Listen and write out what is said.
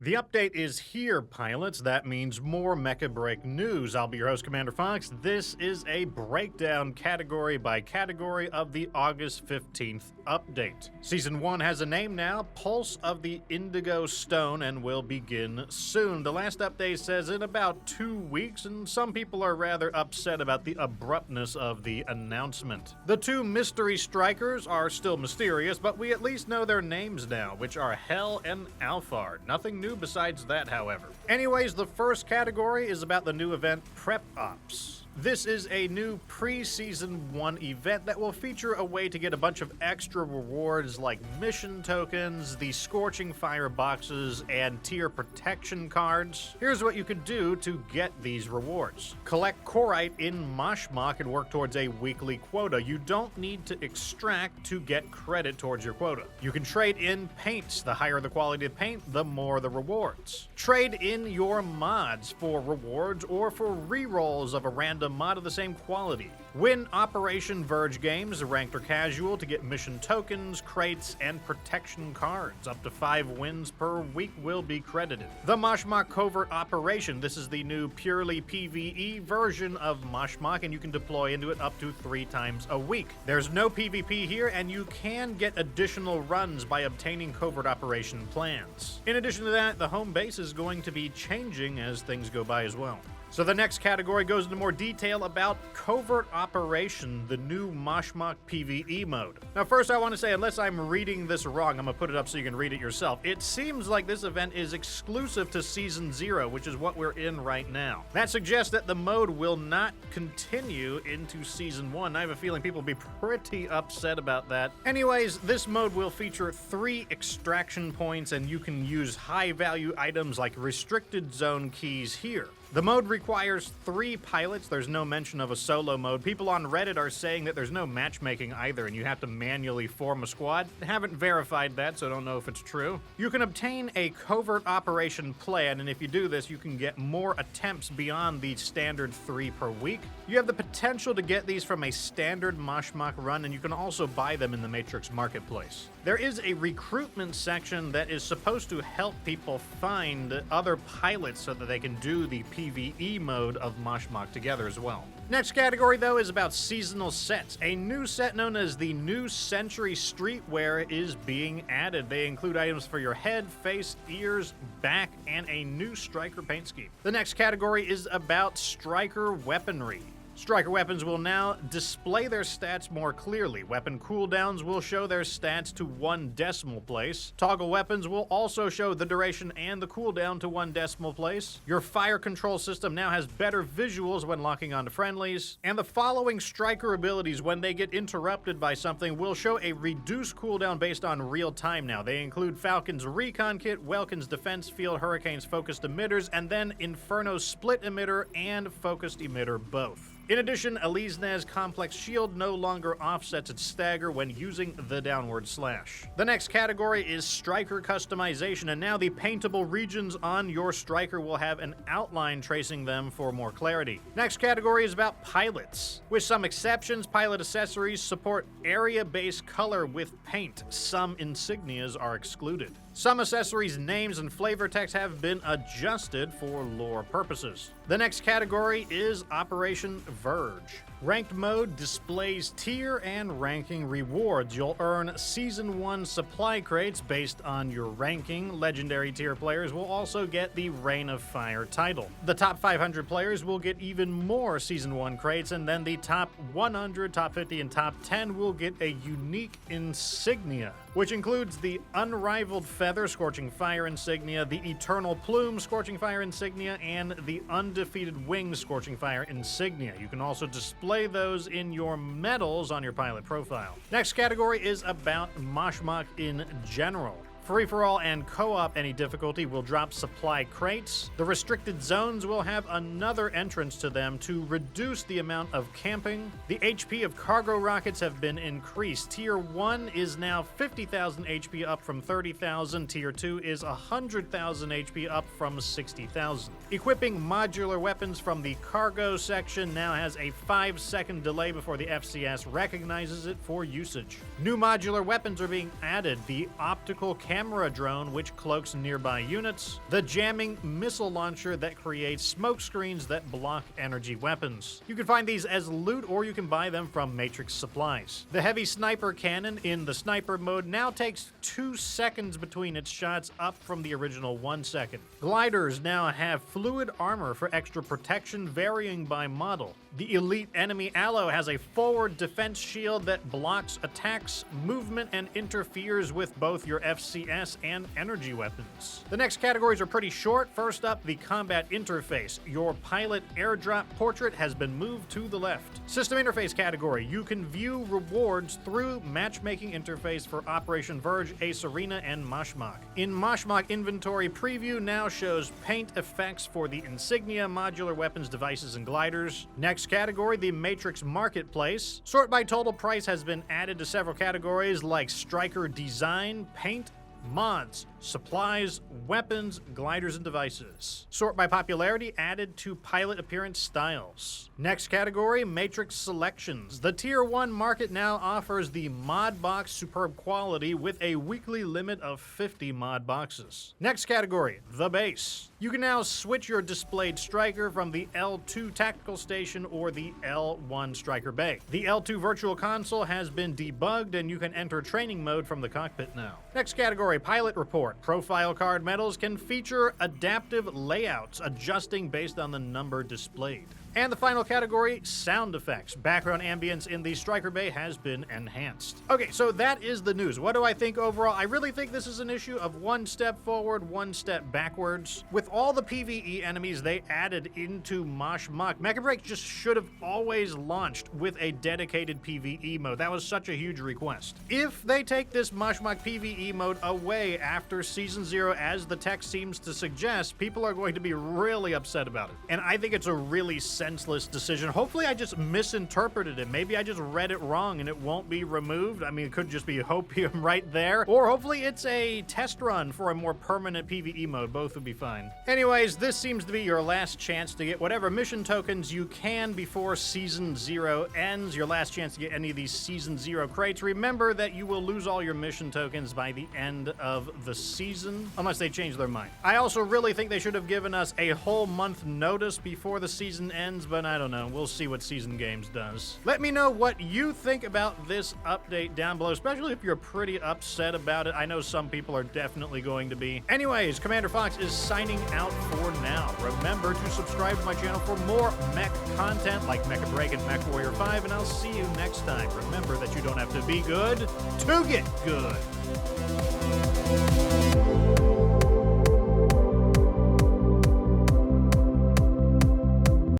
The update is here, pilots. That means more Mecha Break news. I'll be your host, Commander Fox. This is a breakdown category by category of the August 15th update. Season 1 has a name now, Pulse of the Indigo Stone, and will begin soon. The last update says in about 2 weeks, and some people are rather upset about the abruptness of the announcement. The two mystery strikers are still mysterious, but we at least know their names now, which are Hel and Alphard. Nothing new besides that, however. Anyways, the first category is about the new event Prep Ops. This is a new pre-Season 1 event that will feature a way to get a bunch of extra rewards like mission tokens, the Scorching Fire boxes, and tier protection cards. Here's what you can do to get these rewards. Collect Corite in Mashmak and work towards a weekly quota. You don't need to extract to get credit towards your quota. You can trade in paints. The higher the quality of paint, the more the rewards. Trade in your mods for rewards or for rerolls of a random mod of the same quality. Win Operation Verge games, ranked or casual, to get mission tokens, crates, and protection cards. Up to 5 wins per week will be credited. The Mashmak Covert Operation. This is the new purely PvE version of Mashmak, and you can deploy into it up to 3 times a week. There's no PvP here, and you can get additional runs by obtaining Covert Operation plans. In addition to that, the home base is going to be changing as things go by as well. So the next category goes into more detail about Covert Operation, the new Mashmak PvE mode. Now first I want to say, unless I'm reading this wrong, I'm going to put it up so you can read it yourself. It seems like this event is exclusive to Season 0, which is what we're in right now. That suggests that the mode will not continue into Season 1. I have a feeling people will be pretty upset about that. Anyways, this mode will feature 3 extraction points, and you can use high-value items like restricted zone keys here. The mode requires 3 pilots. There's no mention of a solo mode. People on Reddit are saying that there's no matchmaking either, and you have to manually form a squad. I haven't verified that, so I don't know if it's true. You can obtain a covert operation plan, and if you do this, you can get more attempts beyond the standard 3 per week. You have the potential to get these from a standard Mashmak run, and you can also buy them in the Matrix Marketplace. There is a recruitment section that is supposed to help people find other pilots so that they can do the PvE mode of Mashmak together as well. Next category, though, is about seasonal sets. A new set known as the New Century Streetwear is being added. They include items for your head, face, ears, back, and a new striker paint scheme. The next category is about striker weaponry. Striker weapons will now display their stats more clearly. Weapon cooldowns will show their stats to 1 decimal place. Toggle weapons will also show the duration and the cooldown to 1 decimal place. Your fire control system now has better visuals when locking onto friendlies. And the following striker abilities, when they get interrupted by something, will show a reduced cooldown based on real time now. They include Falcon's Recon Kit, Welkin's Defense Field, Hurricane's Focused Emitters, and then Inferno's Split Emitter and Focused Emitter both. In addition, Alizne's Complex Shield no longer offsets its stagger when using the downward slash. The next category is Striker Customization, and now the paintable regions on your Striker will have an outline tracing them for more clarity. Next category is about pilots. With some exceptions, pilot accessories support area-based color with paint. Some insignias are excluded. Some accessories' names and flavor text have been adjusted for lore purposes. The next category is Operation Verge. Ranked mode displays tier and ranking rewards. You'll earn Season 1 supply crates based on your ranking. Legendary tier players will also get the Reign of Fire title. The top 500 players will get even more Season 1 crates, and then the top 100, top 50, and top 10 will get a unique insignia, which includes the Unrivaled Feather Scorching Fire insignia, the Eternal Plume Scorching Fire insignia, and the Undefeated Wings Scorching Fire insignia. You can also display those in your medals on your pilot profile. Next category is about Mashmak in general. Free-for-all and co-op any difficulty will drop supply crates. The restricted zones will have another entrance to them to reduce the amount of camping. The HP of cargo rockets have been increased. Tier 1 is now 50,000 HP up from 30,000. Tier 2 is 100,000 HP up from 60,000. Equipping modular weapons from the cargo section now has a 5-second delay before the FCS recognizes it for usage. New modular weapons are being added. The optical camera drone which cloaks nearby units, the jamming missile launcher that creates smoke screens that block energy weapons. You can find these as loot or you can buy them from Matrix supplies. The heavy sniper cannon in the sniper mode now takes 2 seconds between its shots, up from the original 1 second. Gliders now have fluid armor for extra protection, varying by model. The elite enemy allo has a forward defense shield that blocks attacks, movement, and interferes with both your FCS and energy weapons. The next categories are pretty short. First up, the combat interface. Your pilot airdrop portrait has been moved to the left. System interface category. You can view rewards through matchmaking interface for Operation Verge, Ace Arena, and Mashmak. In Mashmak, inventory preview now shows paint effects for the insignia, modular weapons, devices, and gliders. Next category, the Matrix Marketplace. Sort by total price has been added to several categories like striker design, paint, mods, supplies, weapons, gliders, and devices. Sort by popularity added to pilot appearance styles. Next category, Matrix Selections. The Tier 1 market now offers the mod box superb quality with a weekly limit of 50 mod boxes. Next category, the base. You can now switch your displayed striker from the L2 tactical station or the L1 striker bay. The L2 virtual console has been debugged and you can enter training mode from the cockpit now. Next category, Pilot Report. Profile card medals can feature adaptive layouts, adjusting based on the number displayed. And the final category, sound effects. Background ambience in the Striker Bay has been enhanced. Okay, so that is the news. What do I think overall? I really think this is an issue of 1 step forward, 1 step backwards. With all the PvE enemies they added into Mashmak, Mecha Break just should have always launched with a dedicated PvE mode. That was such a huge request. If they take this Mashmak PvE mode away after Season 0, as the text seems to suggest, people are going to be really upset about it. And I think it's a really senseless decision. Hopefully I just misinterpreted it. Maybe I just read it wrong and it won't be removed. I mean, it could just be hopium right there. Or hopefully it's a test run for a more permanent PvE mode. Both would be fine. Anyways, this seems to be your last chance to get whatever mission tokens you can before Season 0 ends. Your last chance to get any of these Season 0 crates. Remember that you will lose all your mission tokens by the end of the season, unless they change their mind. I also really think they should have given us a whole month notice before the season ends, but I don't know. We'll see what Season Games does. Let me know what you think about this update down below, especially if you're pretty upset about it. I know some people are definitely going to be. Anyways, Commander Fox is signing out for now. Remember to subscribe to my channel for more mech content like Mecha Break and Mech Warrior 5, and I'll see you next time. Remember that you don't have to be good to get good.